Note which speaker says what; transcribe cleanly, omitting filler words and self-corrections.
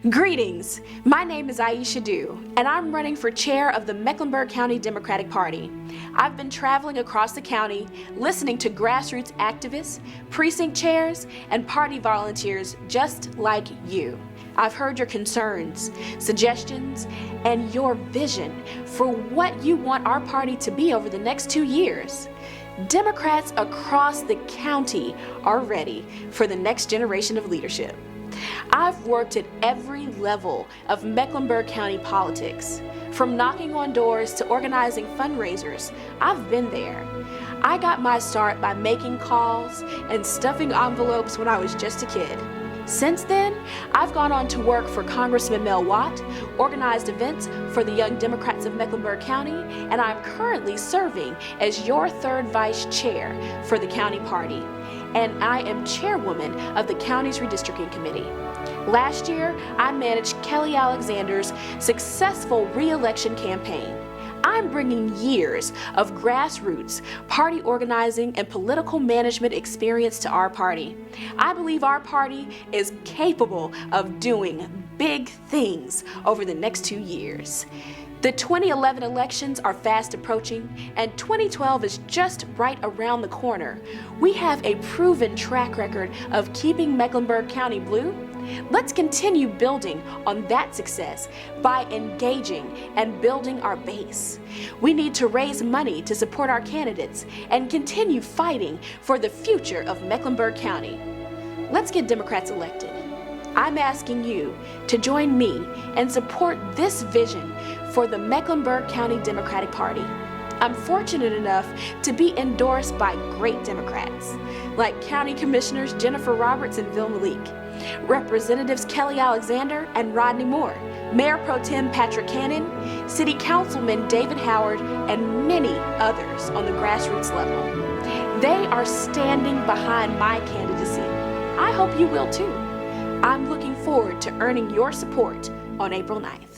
Speaker 1: Greetings, my name is Aisha Dew, and I'm running for chair of the Mecklenburg County Democratic Party. I've been traveling across the county, listening to grassroots activists, precinct chairs, and party volunteers just like you. I've heard your concerns, suggestions, and your vision for what you want our party to be over the next 2 years. Democrats across the county are ready for the next generation of leadership. I've worked at every level of Mecklenburg County politics. From knocking on doors to organizing fundraisers, I've been there. I got my start by making calls and stuffing envelopes when I was just a kid. Since then, I've gone on to work for Congressman Mel Watt, organized events for the Young Democrats of Mecklenburg County, and I'm currently serving as your third vice chair for the county party. And I am chairwoman of the county's redistricting committee. Last year, I managed Kelly Alexander's successful re-election campaign. I'm bringing years of grassroots, party organizing, and political management experience to our party. I believe our party is capable of doing big things over the next 2 years. The 2011 elections are fast approaching, and 2012 is just right around the corner. We have a proven track record of keeping Mecklenburg County blue. Let's continue building on that success by engaging and building our base. We need to raise money to support our candidates and continue fighting for the future of Mecklenburg County. Let's get Democrats elected. I'm asking you to join me and support this vision for the Mecklenburg County Democratic Party. I'm fortunate enough to be endorsed by great Democrats like County Commissioners Jennifer Roberts and Vil Malik, Representatives Kelly Alexander and Rodney Moore, Mayor Pro Tem Patrick Cannon, City Councilman David Howard, and many others on the grassroots level. They are standing behind my candidacy. I hope you will too. I'm looking forward to earning your support on April 9th.